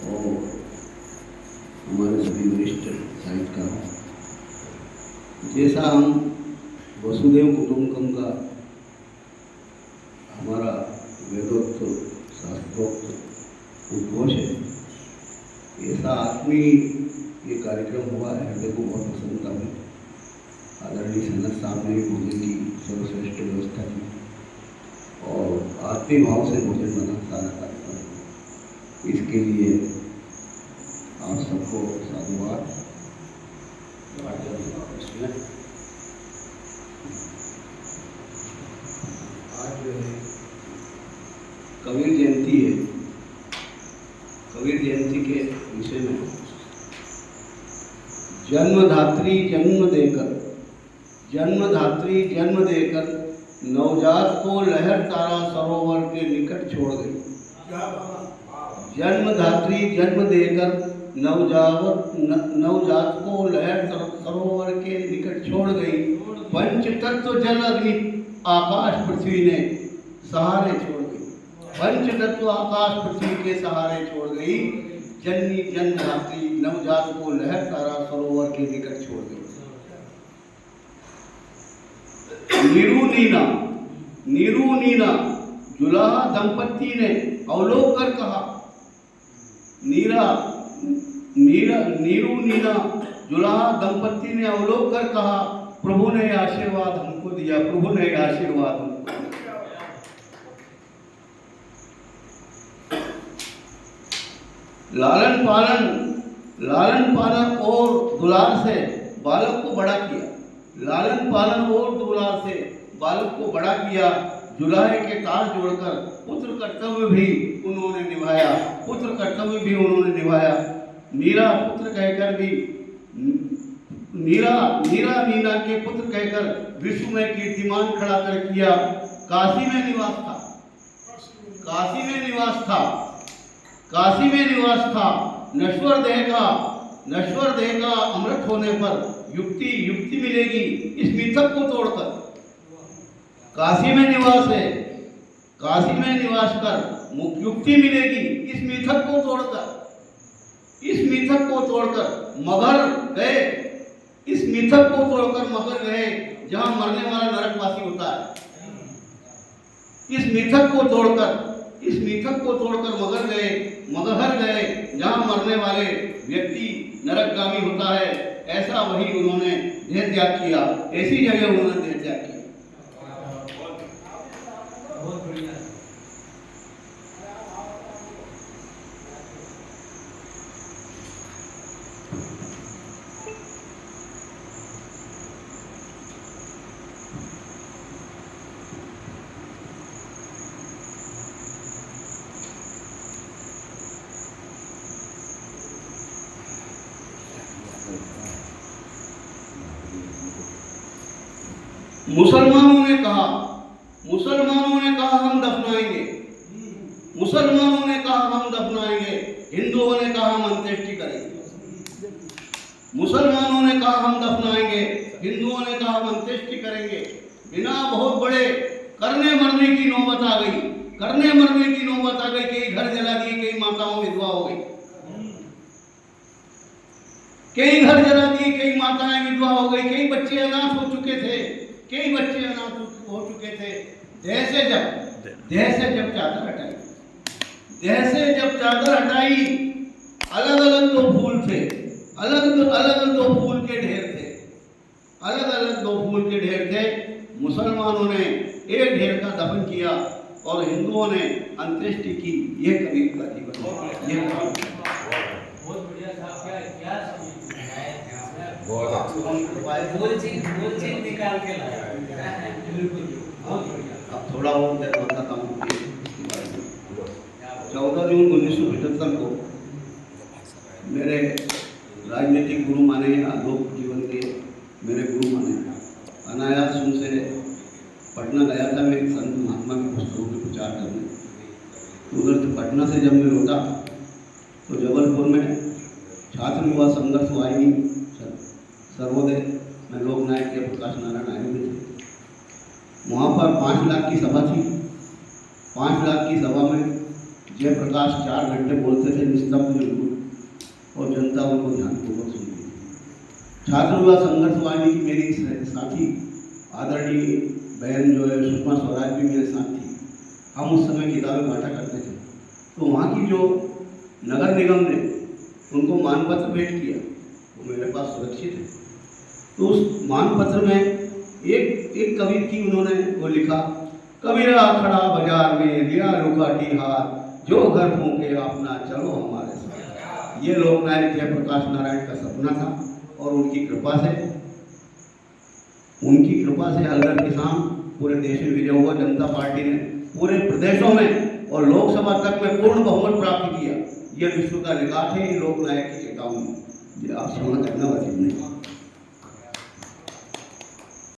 और हमारे सभी वरिष्ठ साहित्यकारों, जैसा हम वसुदेव कुटुंबकम का हमारा वेदोक्त शास्त्रोक्त उद्घोष है, ऐसा आत्मीय ये कार्यक्रम हुआ है। हृदय को बहुत प्रसन्नता हुई। आदरणीय सनत साहब ने भोजन की सर्वश्रेष्ठ व्यवस्था की और आत्मीय भाव से भोजन बना सारा कार्यक्रम। इसके लिए आप सबको साधुवाद। आज कबीर जयंती है। कबीर जयंती के विषय में जन्मधात्री जन्म देकर नवजात को लहर तारा सरोवर के निकट छोड़ गई। जन्मधात्री जन्म देकर नवजात को लहर सरोवर के निकट छोड़ गई। पंच तत्व जल अग्नि आकाश पृथ्वी ने सहारे छोड़ गई। पंच तत्व आकाश पृथ्वी के सहारे छोड़ गई। जननी जन्मधात्री नवजात को लहर तारा सरोवर के निकट छोड़ गई। नीरू नीना जुलाहा दंपति ने अवलोक कर कहा। नीरू नीना जुलाहा दंपति ने अवलोक कर कहा, प्रभु ने आशीर्वाद हमको दिया, प्रभु ने आशीर्वाद हमको दिया। लालन पालन और दुलार से बालक को बड़ा किया। लालन पालन और दुलार से बालक को बड़ा किया। जुलाहे के तार जोड़कर पुत्र कर्तव्य भी उन्होंने निभाया। नीरा पुत्र कहकर भी नीरा नीना के पुत्र कहकर विश्व में कीर्तिमान खड़ा कर किया। काशी में निवास था। नश्वर देह का अमृत होने पर युक्ति मिलेगी इस मिथक को तोड़कर। काशी में निवास है, काशी में निवास कर युक्ति मिलेगी इस मिथक को तोड़कर मगर गए। इस मिथक को तोड़कर मगर गए जहां मरने वाला नरकवासी होता है। इस मिथक को तोड़कर मगर गए जहां मरने वाले व्यक्ति नरकगामी होता है। ऐसा वही उन्होंने देह त्याग किया। ऐसी जगह उन्होंने देह त्याग किया। मुसलमानों ने कहा हम दफनाएंगे। हिंदुओं ने कहा हम अंत्येष्टि करेंगे। मुसलमानों ने कहा हम दफनाएंगे, हिंदुओं ने कहा हम अंत्येष्टि करेंगे। बिना बहुत बड़े करने मरने की नौबत आ गई। कई घर जला दिए, कई माताओं विधवा हो गई। कई घर जला दिए, कई माताएं विधवा हो गई। कई बच्चे अनाथ हो चुके थे। देह से जब चादर हटाई, अलग अलग दो फूल के ढेर थे। मुसलमानों ने एक ढेर का दफन किया और हिंदुओं ने अंत्येष्टि की। ये कबीर का जीवन है। बहुत बढ़िया साहब, क्या इतिहास बहुत अच्छा निकाल के लाया। अब थोड़ा और बताता हूँ। 14 जून 1975 को मेरे राजनीतिक गुरु माने या लोक जीवन के मेरे गुरु माने अनायास उनसे पटना गया था। मैं संत महात्मा की पुस्तकों के प्रचार करने। उधर से पटना से जब मैं लौटा तो जबलपुर में छात्र युवा संघर्ष वाहिनी सर्वोदय में लोकनायक के प्रकाश नारायण आए हुए थे। वहाँ पर 5 लाख की सभा थी। 5 लाख की सभा में जयप्रकाश 4 घंटे बोलते थे निस्तब्ध बिल्कुल, और जनता उनको ध्यानपूर्वक सुनती थी। छात्र युवा संघर्ष वाहिनी की मेरी साथी आदरणीय बहन जो है सुषमा स्वराज भी मेरे साथ थी। हम उस समय किताबें बांटा करते थे। तो वहाँ की जो नगर निगम ने उनको मानपत्र भेंट किया, वो मेरे पास सुरक्षित है। तो उस मानपत्र में एक कवि की उन्होंने वो लिखा, कबीरा खड़ा बाजार में लिया रुकाटी हाथ, जो घर फूके अपना चलो हमारे साथ। ये लोकनायक जयप्रकाश नारायण का सपना था, और उनकी कृपा से हल्दर किसान पूरे देश में विजय हुआ। जनता पार्टी ने पूरे प्रदेशों में और लोकसभा तक में पूर्ण बहुमत प्राप्त किया। यह विश्व का रिकॉर्ड है, ये लोकनायक की चेतावनी। आप समझ करना वाजिब नहीं।